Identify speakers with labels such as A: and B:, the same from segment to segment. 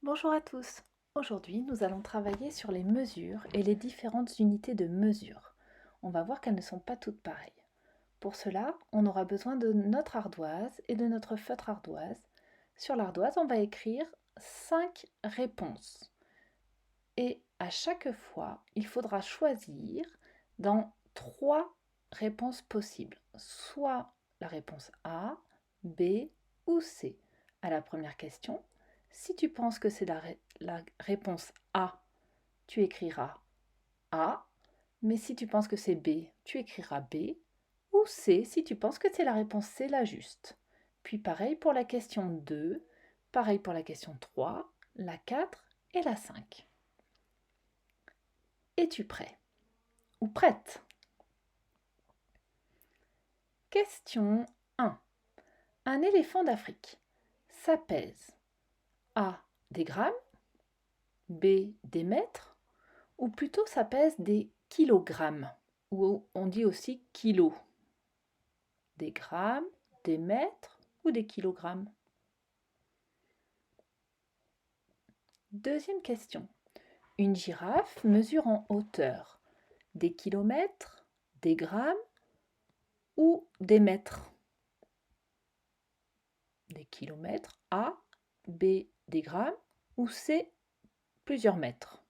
A: Bonjour à tous. Aujourd'hui, nous allons travailler sur les mesures et les différentes unités de mesure. On va voir qu'elles ne sont pas toutes pareilles. Pour cela, on aura besoin de notre ardoise et de notre feutre ardoise. Sur l'ardoise, on va écrire 5 réponses. Et à chaque fois, il faudra choisir dans 3 réponses possibles, soit la réponse A, B ou C. À la première question, si tu penses que c'est la réponse A, tu écriras A, mais si tu penses que c'est B, tu écriras B, ou C si tu penses que c'est la réponse C la juste. Puis pareil pour la question 2, pareil pour la question 3, la 4 et la 5. Es-tu prêt ou prête? Question 1. Un éléphant d'Afrique, ça pèse A des grammes, B des mètres, ou plutôt ça pèse des kilogrammes, ou on dit aussi kilos. Des grammes, des mètres ou des kilogrammes? Deuxième question. Une girafe mesure en hauteur des kilomètres, des grammes ou des mètres? Des kilomètres, A, B, des grammes ou C, plusieurs mètres?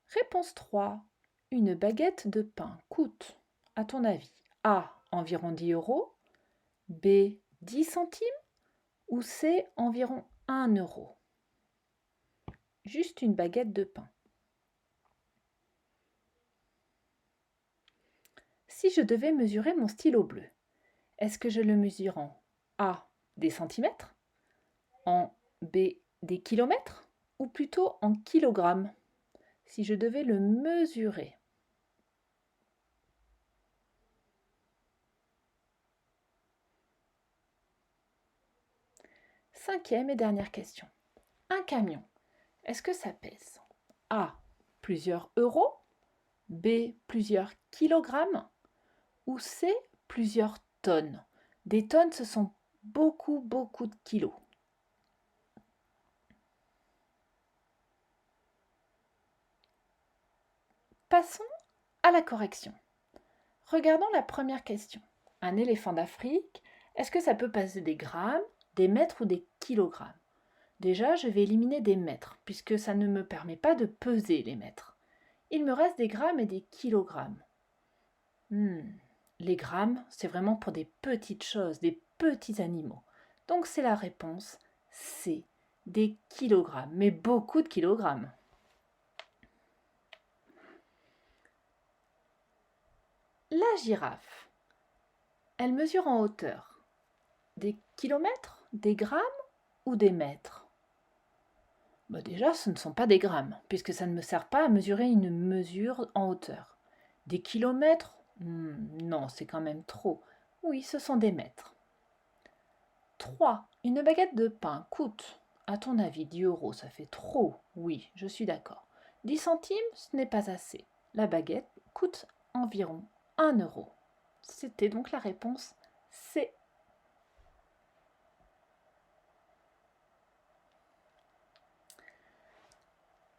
A: Réponse 3. Une baguette de pain coûte, à ton avis, A, environ 10 euros, B, 10 centimes ou C, environ 1 euro? Juste une baguette de pain. Si je devais mesurer mon stylo bleu, est-ce que je le mesure en A, des centimètres, en B, des kilomètres ou plutôt en kilogrammes? Si je devais le mesurer. Cinquième et dernière question. Un camion, est-ce que ça pèse A, plusieurs euros, B, plusieurs kilogrammes ou C, plusieurs tonnes? Des tonnes, ce sont beaucoup de kilos. Passons à la correction. Regardons la première question. Un éléphant d'Afrique, est-ce que ça peut peser des grammes, des mètres ou des kilogrammes? Déjà, je vais éliminer des mètres, puisque ça ne me permet pas de peser les mètres. Il me reste des grammes et des kilogrammes. Les grammes, c'est vraiment pour des petites choses, des petits animaux. Donc c'est la réponse C, des kilogrammes, mais beaucoup de kilogrammes. La girafe, elle mesure en hauteur des kilomètres, des grammes ou des mètres? Déjà, ce ne sont pas des grammes, puisque ça ne me sert pas à mesurer une mesure en hauteur. Des kilomètres? Non, c'est quand même trop. Oui, ce sont des mètres. 3. Une baguette de pain coûte, à ton avis, 10 euros, ça fait trop. Oui, je suis d'accord. 10 centimes, ce n'est pas assez. La baguette coûte environ 1 euro. C'était donc la réponse C.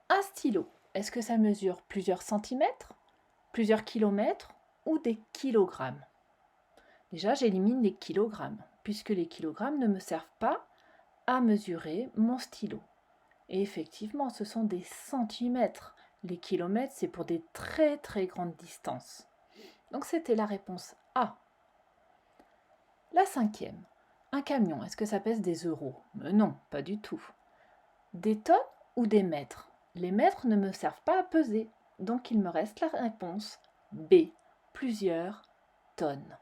A: Un stylo, est-ce que ça mesure plusieurs centimètres, plusieurs kilomètres ou des kilogrammes? Déjà, j'élimine les kilogrammes, puisque les kilogrammes ne me servent pas à mesurer mon stylo. Et effectivement, ce sont des centimètres. Les kilomètres, c'est pour des très grandes distances. Donc c'était la réponse A. La cinquième. Un camion, est-ce que ça pèse des euros? Mais non, pas du tout. Des tonnes ou des mètres? Les mètres ne me servent pas à peser. Donc il me reste la réponse B. Plusieurs tonnes.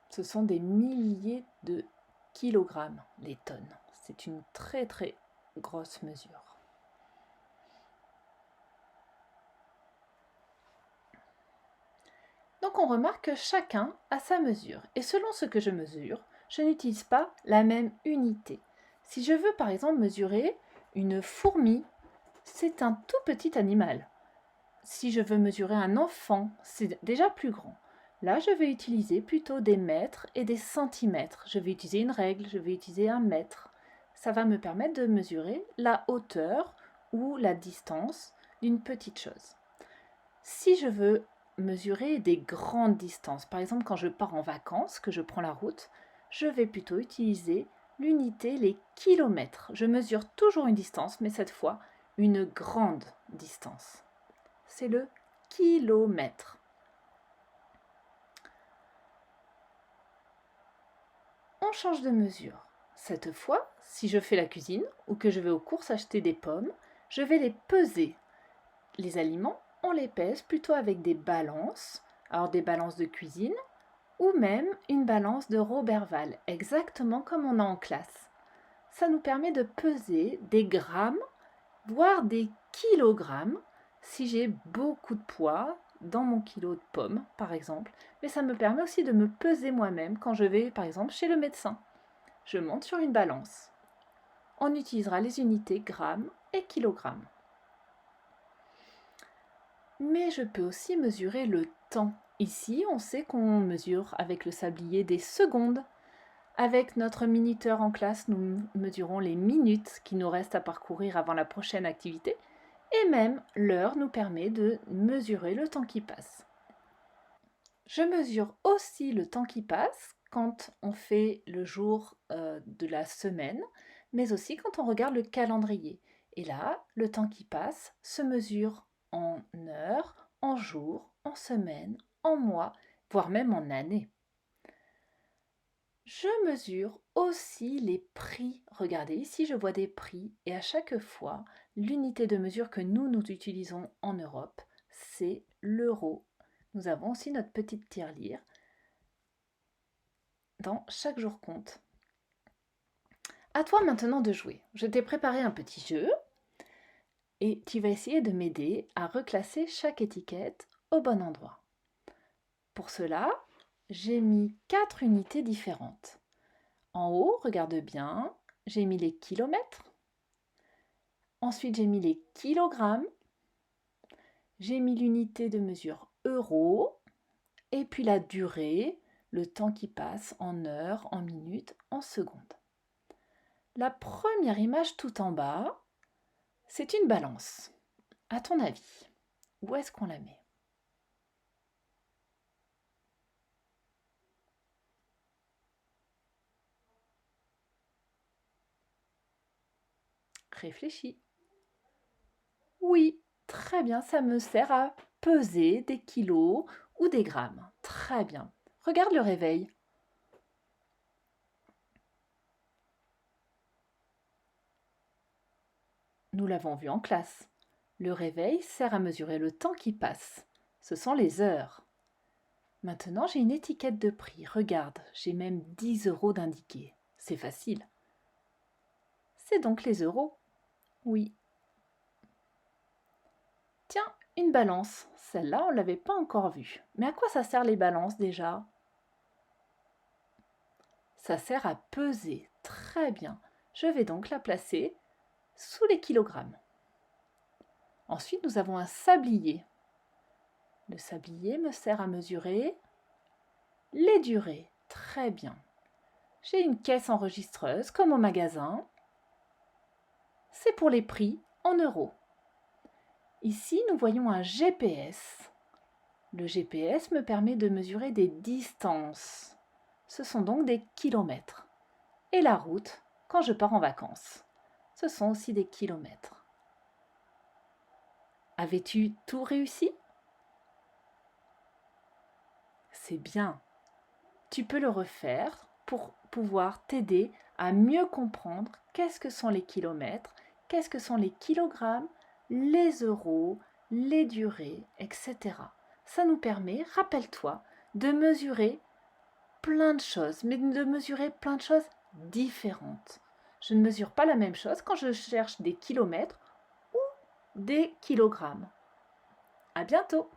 A: Ce sont des milliers de kilogrammes, les tonnes. C'est une très grosse mesure. Donc on remarque que chacun a sa mesure. Et selon ce que je mesure, je n'utilise pas la même unité. Si je veux par exemple mesurer une fourmi, c'est un tout petit animal. Si je veux mesurer un enfant, c'est déjà plus grand. Là, je vais utiliser plutôt des mètres et des centimètres. Je vais utiliser une règle, je vais utiliser un mètre. Ça va me permettre de mesurer la hauteur ou la distance d'une petite chose. Si je veux mesurer des grandes distances, par exemple quand je pars en vacances, que je prends la route, je vais plutôt utiliser l'unité, les kilomètres. Je mesure toujours une distance, mais cette fois, une grande distance. C'est le kilomètre. On change de mesure. Cette fois, si je fais la cuisine ou que je vais aux courses acheter des pommes, je vais les peser. Les aliments, on les pèse plutôt avec des balances, alors des balances de cuisine ou même une balance de Roberval, exactement comme on a en classe. Ça nous permet de peser des grammes, voire des kilogrammes, si j'ai beaucoup de poids dans mon kilo de pommes, par exemple. Mais ça me permet aussi de me peser moi-même quand je vais, par exemple, chez le médecin. Je monte sur une balance. On utilisera les unités grammes et kilogrammes. Mais je peux aussi mesurer le temps. Ici, on sait qu'on mesure avec le sablier des secondes. Avec notre minuteur en classe, nous mesurons les minutes qui nous restent à parcourir avant la prochaine activité. Et même l'heure nous permet de mesurer le temps qui passe. Je mesure aussi le temps qui passe quand on fait le jour de la semaine, mais aussi quand on regarde le calendrier. Et là, le temps qui passe se mesure en heures, en jours, en semaines, en mois, voire même en années. Je mesure aussi les prix. Regardez, ici je vois des prix et à chaque fois, l'unité de mesure que nous utilisons en Europe, c'est l'euro. Nous avons aussi notre petite tirelire dans Chaque jour compte. À toi maintenant de jouer. Je t'ai préparé un petit jeu et tu vas essayer de m'aider à reclasser chaque étiquette au bon endroit. Pour cela, j'ai mis 4 unités différentes. En haut, regarde bien, j'ai mis les kilomètres. Ensuite, j'ai mis les kilogrammes. J'ai mis l'unité de mesure euro. Et puis la durée, le temps qui passe en heures, en minutes, en secondes. La première image tout en bas, c'est une balance. À ton avis, où est-ce qu'on la met? Réfléchis. Oui, très bien, ça me sert à peser des kilos ou des grammes. Très bien. Regarde le réveil. Nous l'avons vu en classe. Le réveil sert à mesurer le temps qui passe. Ce sont les heures. Maintenant, j'ai une étiquette de prix. Regarde, j'ai même 10 euros d'indiqués. C'est facile. C'est donc les euros. Oui. Tiens, une balance. Celle-là, on ne l'avait pas encore vue. Mais à quoi ça sert les balances déjà? Ça sert à peser. Très bien. Je vais donc la placer sous les kilogrammes. Ensuite, nous avons un sablier. Le sablier me sert à mesurer les durées. Très bien. J'ai une caisse enregistreuse comme au magasin. C'est pour les prix en euros. Ici, nous voyons un GPS. Le GPS me permet de mesurer des distances. Ce sont donc des kilomètres. Et la route, quand je pars en vacances, ce sont aussi des kilomètres. Avais-tu tout réussi? C'est bien. Tu peux le refaire pour pouvoir t'aider à mieux comprendre qu'est-ce que sont les kilomètres, qu'est-ce que sont les kilogrammes, les euros, les durées, etc. Ça nous permet, rappelle-toi, de mesurer plein de choses, mais de mesurer plein de choses différentes. Je ne mesure pas la même chose quand je cherche des kilomètres ou des kilogrammes. À bientôt!